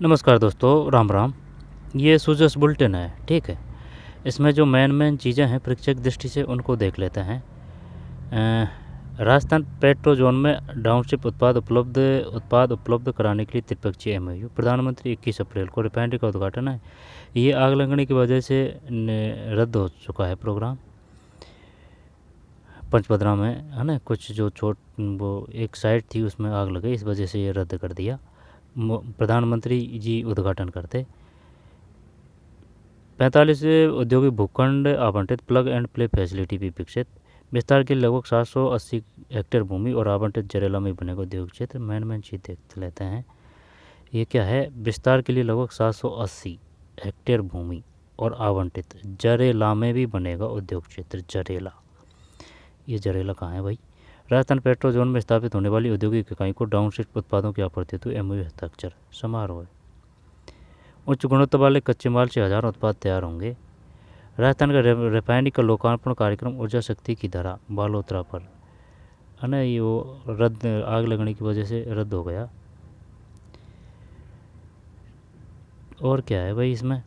नमस्कार दोस्तों, राम राम। ये सूजस बुलेटिन है, ठीक है। इसमें जो मेन चीज़ें हैं परीक्षा की दृष्टि से उनको देख लेते हैं। राजस्थान पेट्रो जोन में डाउनशिप उत्पाद उपलब्ध कराने के लिए त्रिपक्षीय एमओयू। प्रधानमंत्री 21 अप्रैल को रिफाइनरी का उद्घाटन है। ये आग लगने की वजह से रद्द हो चुका है प्रोग्राम पंचपदरा में, है ना। कुछ जो वो एक साइट थी उसमें आग लगी, इस वजह से ये रद्द कर दिया। प्रधानमंत्री जी उद्घाटन करते। 45 औद्योगिक भूखंड आवंटित, प्लग एंड प्ले फैसिलिटी भी विकसित। विस्तार के लिए लगभग 780 हेक्टेयर भूमि और आवंटित जरेला में बनेगा उद्योग क्षेत्र। मेन चीज देख लेते हैं। ये क्या है? विस्तार के लिए लगभग 780 हेक्टेयर भूमि और आवंटित जरेला में भी बनेगा उद्योग क्षेत्र। जरेला, ये जरेला कहाँ है भाई? राजस्थान पेट्रो जोन में स्थापित होने वाली औद्योगिक इकाई को डाउनस्ट्रीम उत्पादों की आपूर्ति हेतु एमओयू हस्ताक्षर समारोह। उच्च गुणवत्ता वाले कच्चे माल से हजारों उत्पाद तैयार होंगे। राजस्थान का रिफाइनरी का लोकार्पण कार्यक्रम ऊर्जा शक्ति की धारा बालोतरा पर, है ना। ये वो रद्द, आग लगने की वजह से रद्द हो गया। और क्या है भाई इसमें?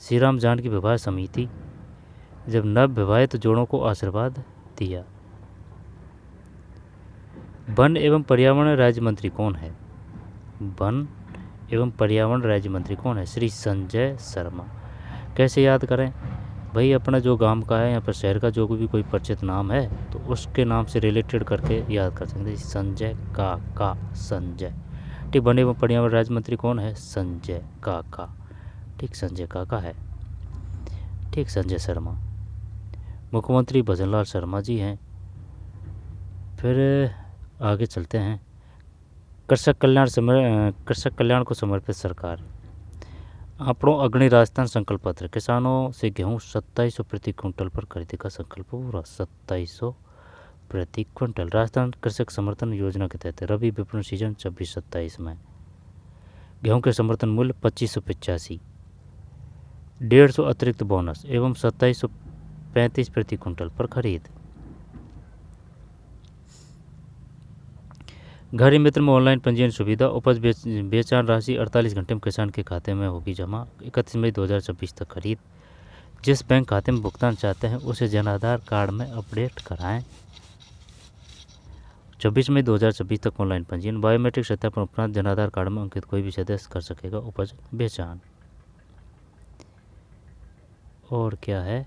श्री राम जानकी विवाह समिति, जब नव विवाहित जोड़ों को आशीर्वाद दिया। वन एवं पर्यावरण राज्य मंत्री कौन है? वन एवं पर्यावरण राज्य मंत्री कौन है? श्री संजय शर्मा। कैसे याद करें भाई? अपना जो गांव का है या फिर शहर का जो भी कोई परिचित नाम है तो उसके नाम से रिलेटेड करके याद कर सकते हैं। संजय काका, संजय, ठीक। वन एवं पर्यावरण राज्य मंत्री कौन है? संजय काका, ठीक, संजय काका है, ठीक, संजय शर्मा। मुख्यमंत्री भजनलाल शर्मा जी हैं। फिर आगे चलते हैं। कृषक कल्याण को समर्पित सरकार। आपड़ों अग्नि राजस्थान संकल्प पत्र। किसानों से गेहूं 2700 प्रति क्विंटल पर खरीदने का संकल्प पूरा। 2700 प्रति क्विंटल। राजस्थान कृषक समर्थन योजना के तहत रबी विपणन सीजन 26-27 में गेहूं के समर्थन मूल्य 2585, 150 अतिरिक्त बोनस एवं 2735 प्रति क्विंटल पर खरीद। घरी मित्र में ऑनलाइन पंजीयन सुविधा। उपज बेचान राशि 48 घंटे में किसान के खाते में होगी जमा। 31 मई 2026 तक खरीद। जिस बैंक खाते में भुगतान चाहते हैं उसे जन आधार कार्ड में अपडेट कराएं। 26 मई 2026 तक ऑनलाइन पंजीयन। बायोमेट्रिक सत्यापन उपरांत जन आधार कार्ड में अंकित कोई भी सदस्य कर सकेगा उपज बेचान। और क्या है?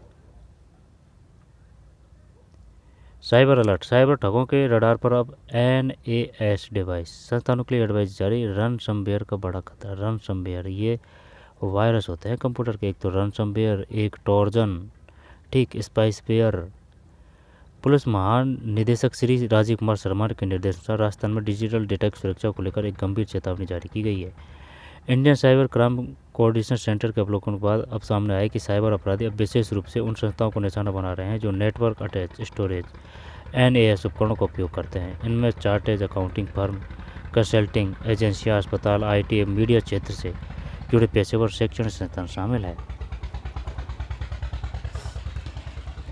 Cyber alert. साइबर ठगों के रडार पर अब NAS डिवाइस। संस्थानों के लिए एडवाइस जारी। रनसमवेयर का बड़ा खतरा। रनसमवेयर ये वायरस होते हैं कंप्यूटर के। एक तो रनसमवेयर, एक टॉर्जन, ठीक, स्पाइसवेयर। पुलिस महानिदेशक श्री राजीव कुमार शर्मा के निर्देशानुसार राजस्थान में डिजिटल डेटा की सुरक्षा को लेकर एक गंभीर चेतावनी जारी की गई है। Indian cyber crime coordination centre के अवलोकन के बाद अब सामने आया कि साइबर अपराधी अब विशेष रूप से उन संस्थाओं को निशाना बना रहे हैं जो नेटवर्क अटैच स्टोरेज NAS उपकरणों का उपयोग करते हैं। इनमें चार्टेज अकाउंटिंग फर्म, कंसल्टिंग एजेंसियां, अस्पताल, IT एवं मीडिया क्षेत्र से जुड़े पेशेवर शैक्षणिक संस्थान शामिल है।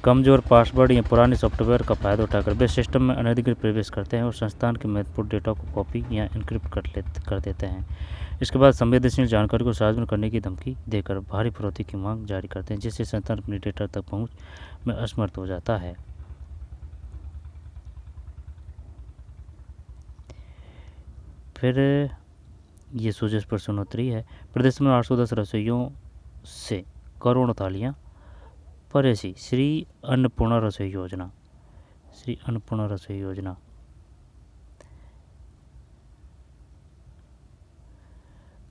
कमजोर पासवर्ड या पुराने सॉफ्टवेयर का फायदा उठाकर वे सिस्टम में अनधिकृत प्रवेश करते हैं और संस्थान के महत्वपूर्ण डेटा को कॉपी या इनक्रिप्ट कर देते हैं। इसके बाद संवेदनशील जानकारी को सार्वजनिक करने की धमकी देकर भारी फिरौती की मांग जारी करते हैं, जिससे संस्थान अपने डेटा तक पहुंच में असमर्थ हो जाता है। फिर ये सूजस पर सुनोत्तरी है। प्रदेश में 810 रसोइयों से करोड़ों थालियाँ परेसी। श्री अन्नपूर्णा रसोई योजना। श्री अन्नपूर्णा रसोई योजना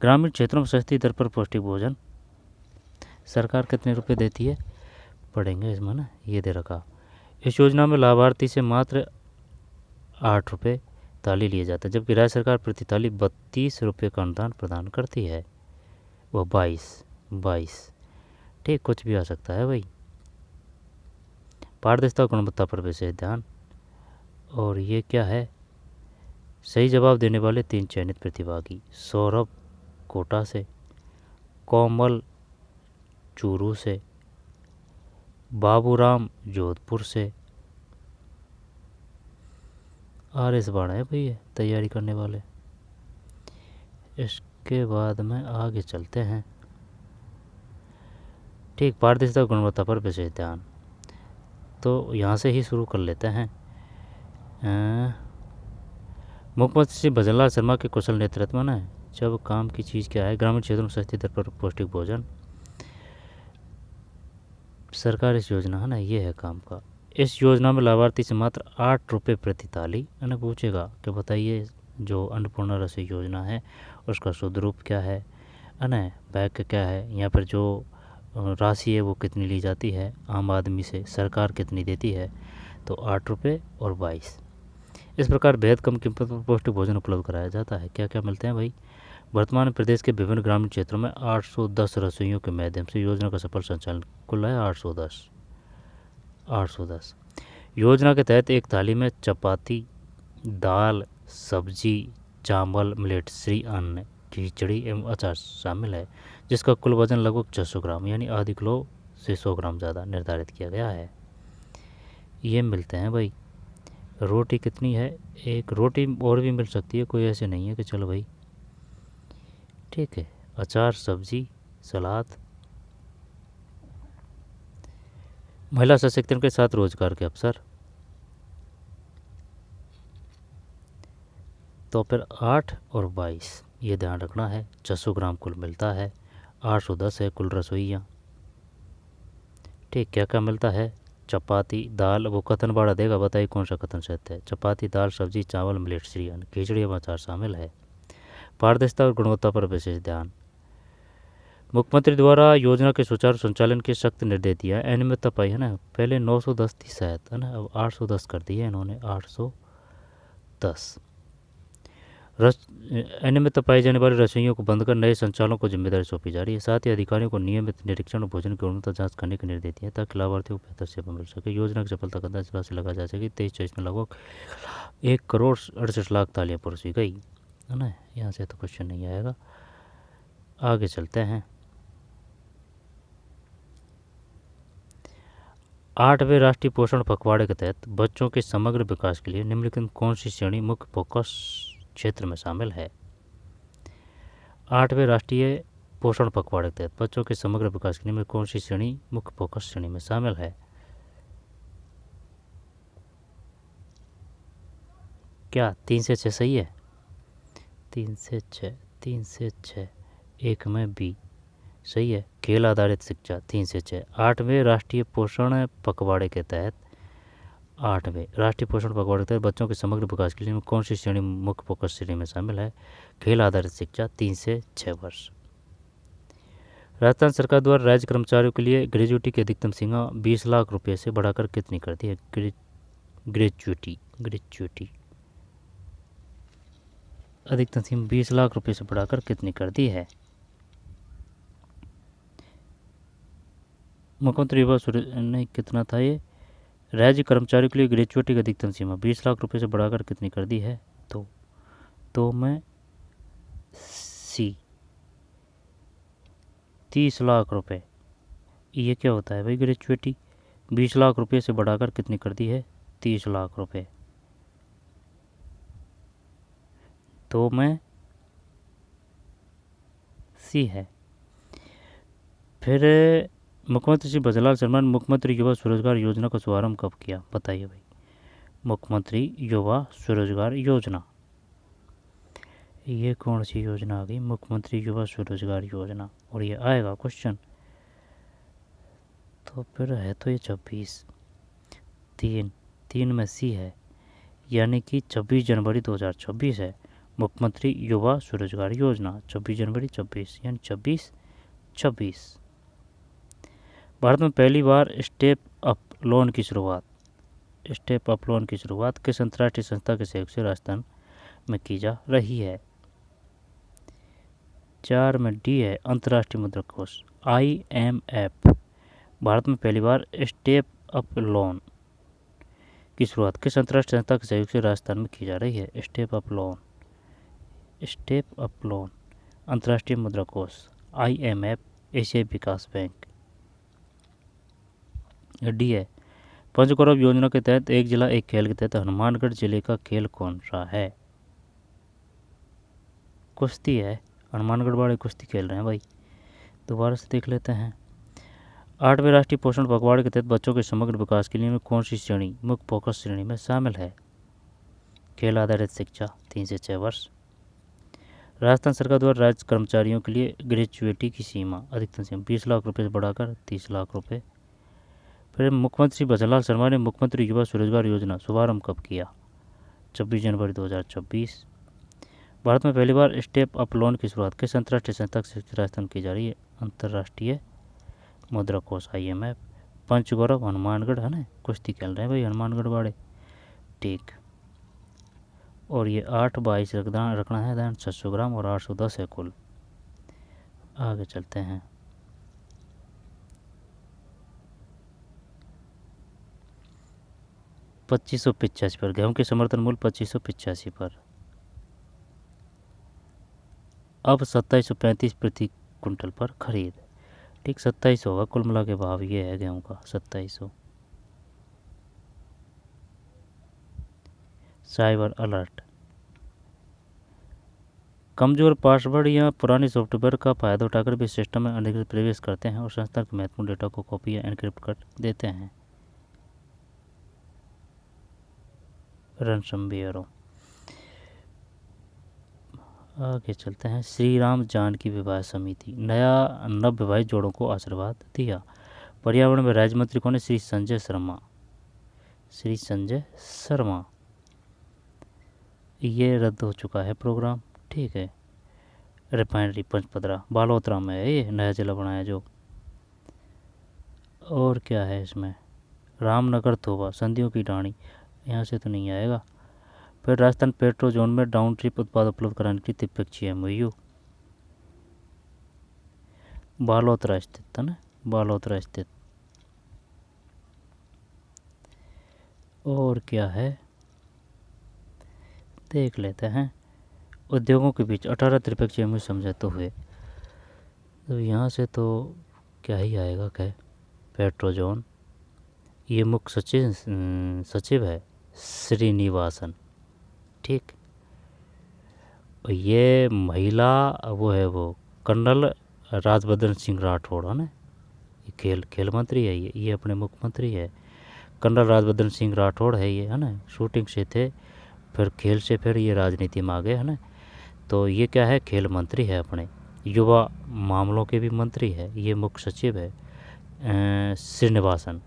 ग्रामीण क्षेत्रों में सस्ती दर पर पौष्टिक भोजन। सरकार कितने रुपए देती है पढ़ेंगे इसमें ना, ये दे रखा। इस योजना में लाभार्थी से मात्र 8 रुपये थाली लिए जाता है, जबकि राज्य सरकार प्रति थाली 32 रुपये का अनुदान प्रदान करती है। वह 22, ठीक, कुछ भी आ सकता है भाई। पारदर्शिता गुणवत्ता पर विशेष ध्यान। और ये क्या है? सही जवाब देने वाले 3 चयनित प्रतिभागी। सौरभ कोटा से, कोमल चूरू से, बाबूराम जोधपुर से। RS बाड़ा है भाई ये तैयारी करने वाले। इसके बाद में आगे चलते हैं। ठीक, पारदर्शिता गुणवत्ता पर विशेष ध्यान, तो यहाँ से ही शुरू कर लेते हैं। मुख्यमंत्री श्री भजनलाल शर्मा के कुशल नेतृत्व में है जब काम की चीज़ क्या है, ग्रामीण क्षेत्रों में सस्ती दर पर पौष्टिक भोजन, सरकार इस योजना है ना, ये है काम का। इस योजना में लाभार्थी से मात्र 8 रुपये प्रति थाली। मैंने पूछेगा कि बताइए जो अन्नपूर्णा रसोई योजना है उसका शुद्ध रूप क्या है ना, बैग क्या है, या फिर जो राशि है वो कितनी ली जाती है आम आदमी से, सरकार कितनी देती है, तो 8 रुपये और 22। इस प्रकार बेहद कम कीमत पर पौष्टिक भोजन उपलब्ध कराया जाता है। क्या क्या मिलते हैं भाई? वर्तमान में प्रदेश के विभिन्न ग्रामीण क्षेत्रों में 810 रसोइयों के माध्यम से योजना का सफल संचालन, कुल है 810। योजना के तहत एक थाली में चपाती, दाल, सब्जी, चावल, मिलेट श्री अन्न, खिचड़ी एवं अचार शामिल है, जिसका कुल वजन लगभग 600 ग्राम यानी आधी किलो से 100 ग्राम ज़्यादा निर्धारित किया गया है। ये मिलते हैं भाई। रोटी कितनी है? एक रोटी और भी मिल सकती है, कोई ऐसे नहीं है कि चलो भाई, ठीक है। अचार, सब्जी, सलाद। महिला सशक्तिकरण के साथ रोजगार के अवसर, तो फिर 8 और 22 ये ध्यान रखना है। 600 ग्राम कुल मिलता है, 810 है कुल रसोइयाँ। ठीक, क्या क्या मिलता है? चपाती, दाल, वो कथन बाड़ा देगा, बताइए कौन सा कथन सत्य है। चपाती, दाल, सब्जी, चावल, मिलेट श्री अन्न, खिचड़ी एवं अचार शामिल है। पारदर्शिता और गुणवत्ता पर विशेष ध्यान, मुख्यमंत्री द्वारा योजना के सुचारू संचालन के सख्त निर्देश दिया है। अनियमितता पाई है ना, पहले 910 थी शायद, है ना, अब 810 कर दी है इन्होंने, 810। अनियमितता पाई जाने वाली रसोइयों को बंद कर नए संचालकों को जिम्मेदारी सौंपी जा रही है। साथ ही अधिकारियों को नियमित निरीक्षण और भोजन की गुणवत्ता जांच करने के निर्देश दिए ताकि लाभार्थियों को बेहतर सेवा मिल सके। योजना की सफलता का अंदाजा से लगा जा सके। 23-24 में लगभग 1,68,00,000 थालियाँ परोसी गई, है ना। यहाँ से तो क्वेश्चन नहीं आएगा, आगे चलते हैं। 8वें राष्ट्रीय पोषण पखवाड़े के तहत बच्चों के समग्र विकास के लिए निम्नलिखित कौन सी श्रेणी मुख्य फोकस क्षेत्र में शामिल है? 8वें राष्ट्रीय पोषण पखवाड़े के तहत बच्चों के समग्र विकास के लिए में कौन सी श्रेणी मुख्य फोकस श्रेणी में शामिल है? क्या 3 से 6 सही है? 3 से 6, एक में बी सही है। खेल आधारित शिक्षा 3 से 6। 8वें राष्ट्रीय पोषण पखवाड़े के तहत, 8वें राष्ट्रीय पोषण पखवाड़े के तहत बच्चों के समग्र विकास के लिए कौन सी श्रेणी मुख्य फोकस श्रेणी में शामिल है? खेल आधारित शिक्षा 3 से 6 वर्ष। राजस्थान सरकार द्वारा राज्य कर्मचारियों के लिए ग्रेजुएटी की अधिकतम सीमा 20 लाख रुपये से बढ़ाकर कितनी कर दी है? ग्रेजुएटी अधिकतम सीमा 20 लाख रुपये से बढ़ाकर कितनी कर दी है? मुख्यमंत्री युवा नहीं, कितना था ये? राज्य कर्मचारियों के लिए ग्रेजुएटी की अधिकतम सीमा 20 लाख रुपये से बढ़ाकर कितनी कर दी है? तो मैं सी 30 लाख रुपये। ये क्या होता है भाई? ग्रेजुएटी 20 लाख रुपये से बढ़ाकर कितनी कर दी है? 30 लाख रुपये। तो मैं सी है। फिर मुख्यमंत्री श्री भजनलाल शर्मा ने मुख्यमंत्री युवा स्वरोजगार योजना का शुभारंभ कब किया? बताइए भाई। मुख्यमंत्री युवा स्वरोजगार योजना, ये कौन सी योजना आ गई? मुख्यमंत्री युवा स्वरोजगार योजना, और ये आएगा क्वेश्चन। तो फिर है तो ये 26, 3 में सी है, यानी कि 26 जनवरी 2026 है मुख्यमंत्री युवा स्वरोजगार योजना। 26 जनवरी 26 यानी 26। भारत में पहली बार स्टेप अप लोन की शुरुआत किस अंतर्राष्ट्रीय संस्था के सहयोग से राजस्थान में की जा रही है? 4 में डी है, अंतर्राष्ट्रीय मुद्रा कोष IMF। भारत में पहली बार स्टेप अप लोन की शुरुआत किस अंतर्राष्ट्रीय संस्था के सहयोग से राजस्थान में की जा रही है? स्टेप अप लोन अंतर्राष्ट्रीय मुद्रा कोष IMF, एशियाई विकास बैंक। डी है, पंचगौरव योजना के तहत एक जिला एक खेल के तहत हनुमानगढ़ जिले का खेल कौन सा है? कुश्ती है। हनुमानगढ़ वाले कुश्ती खेल रहे हैं भाई। दोबारा से देख लेते हैं। 8वें राष्ट्रीय पोषण पखवाड़े के तहत बच्चों के समग्र विकास के लिए कौन सी श्रेणी मुख्य फोकस श्रेणी में शामिल है? खेल आधारित शिक्षा 3 से 6 वर्ष। राजस्थान सरकार द्वारा राज्य कर्मचारियों के लिए ग्रेचुएटी की सीमा अधिकतम सीमा 20 लाख रुपये से बढ़ाकर 30 लाख रुपये। फिर मुख्यमंत्री श्री बचनलाल शर्मा ने मुख्यमंत्री युवा स्वरोजगार योजना शुभारंभ कब किया? 26 जनवरी 2024। भारत में पहली बार स्टेप अप लोन की शुरुआत किस अंतर्राष्ट्रीय संस्था से राजस्थान की जा रही है? अंतर्राष्ट्रीय मुद्रा कोष IMF। पंचगौरव हनुमानगढ़ है ना, कुश्ती खेल रहे हैं भाई हनुमानगढ़ वाले। ठीक। और ये 8/22 रखना है दैन 600 ग्राम और 810 है कुल। आगे चलते हैं। $2585 पर गेहूं के समर्थन मूल्य 2585 पर अब 2735 प्रति कुंटल पर खरीद। ठीक 2700 होगा कुल मिला के भाव ये है गेहूं का 2700। Cyber alert. कमजोर पासवर्ड या पुराने सॉफ्टवेयर का फायदा उठाकर भी सिस्टम में अनधिकृत प्रवेश करते हैं और संस्था के महत्वपूर्ण डेटा को कॉपी या एनक्रिप्ट कर देते हैं। रनसमवेयर। आगे चलते हैं। श्री राम जानकी विवाह समिति नया नव विवाहित जोड़ों को आशीर्वाद दिया। पर्यावरण में राज्य मंत्री कौन है? श्री संजय शर्मा। श्री संजय शर्मा। ये रद्द हो चुका है प्रोग्राम। ठीक है। रिफाइनरी पंचपदरा बालोतरा में है, ये नया जिला बनाया जो। और क्या है इसमें? रामनगर थोबा संधियों की ढाणी, यहाँ से तो नहीं आएगा। फिर राजस्थान पेट्रो जोन में डाउन ट्रिप उत्पाद उपलब्ध कराने की द्विपक्षीय MOU। बालोतरा स्थित है ना, बालोतरा स्थित। और क्या है देख लेते हैं। उद्योगों के बीच 18 त्रिपक्षीय MOU समझौते हुए। तो यहाँ से तो क्या ही आएगा क्या? Petro zone. ये मुख्य सचिव है श्रीनिवासन। ठीक। और ये महिला वो है वो कर्नल राजवर्धन सिंह राठौड़ है ना, ये खेल मंत्री है। ये अपने मुख्यमंत्री है कर्नल राजवर्धन सिंह राठौड़ है ये है ना। शूटिंग से थे, फिर खेल से फिर ये राजनीति में आ गए है ना। तो ये क्या है? खेल मंत्री है, अपने युवा मामलों के भी मंत्री है। ये मुख्य सचिव है श्रीनिवासन।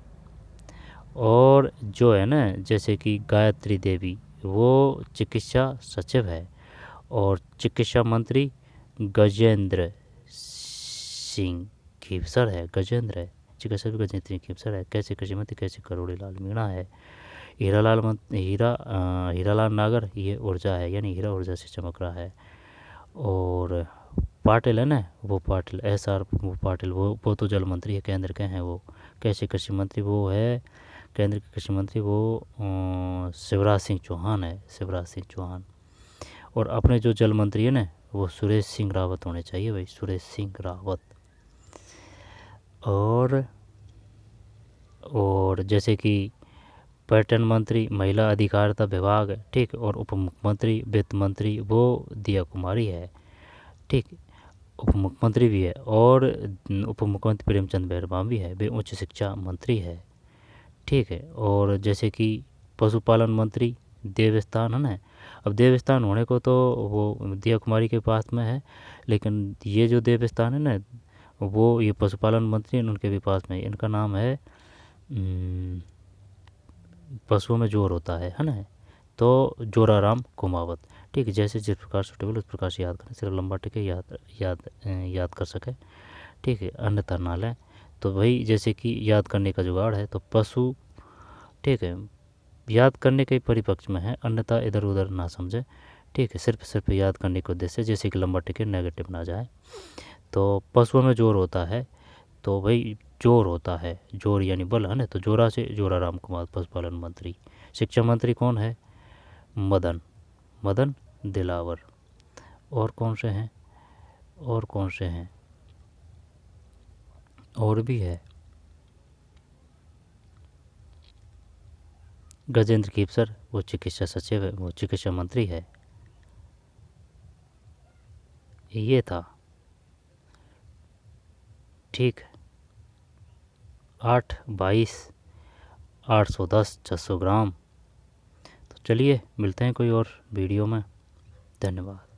और जो है ना जैसे कि गायत्री देवी वो चिकित्सा सचिव है। और चिकित्सा मंत्री गजेंद्र सिंह खीवसर है। गजेंद्र है चिकित्सा गजेंद्र सिंह खीवसर है। कैसे कृषि मंत्री कैसे करोड़ी लाल मीणा है। हीरालाल नागर ये ऊर्जा है, यानी हीरा ऊर्जा से चमक रहा है। और पाटिल है ना, वो पाटिल SR वो पाटिल वो तो जल मंत्री है, केंद्र के हैं वो। कैसे कृषि मंत्री वो है केंद्र के कृषि मंत्री वो शिवराज सिंह चौहान है, शिवराज सिंह चौहान। और अपने जो जल मंत्री है ना वो सुरेश सिंह रावत होने चाहिए भाई, सुरेश सिंह रावत। और जैसे कि पर्यटन मंत्री महिला अधिकारिता विभाग, ठीक। और उप मुख्यमंत्री वित्त मंत्री वो दिया कुमारी है। ठीक। उप मुख्यमंत्री भी है। और उप मुख्यमंत्री प्रेमचंद बैरवा भी है, वे उच्च शिक्षा मंत्री है। ठीक है। और जैसे कि पशुपालन मंत्री देवस्थान है ना। अब देवस्थान होने को तो वो दिया कुमारी के पास में है, लेकिन ये जो देवस्थान है ना वो ये पशुपालन मंत्री उनके भी पास में। इनका नाम है पशुओं में जोर होता है ना, तो जोराराम कुमावत। ठीक है। जैसे जिस प्रकार सुटेबल उस प्रकार से याद करें, सिर्फ लंबा टिके याद कर सके। ठीक है। अन्यथा ना लें। तो भाई जैसे कि याद करने का जुगाड़ है तो पशु, ठीक है, याद करने के परिपक्ष में है, अन्यथा इधर उधर ना समझे। ठीक है। सिर्फ याद करने के उद्देश्य, जैसे कि लंबा टिके नेगेटिव ना जाए। तो पशुओं में जोर होता है, तो भाई जोर होता है, जोर यानी बल है ना, तो जोरा से जोराराम कुमार पशुपालन मंत्री। शिक्षा मंत्री कौन है? मदन दिलावर। और कौन से हैं? और भी है गजेंद्र खीवसर, वो चिकित्सा सचिव है, वो चिकित्सा मंत्री है। ये था। ठीक है, 8/22/810 600 ग्राम। तो चलिए मिलते हैं कोई और वीडियो में। धन्यवाद।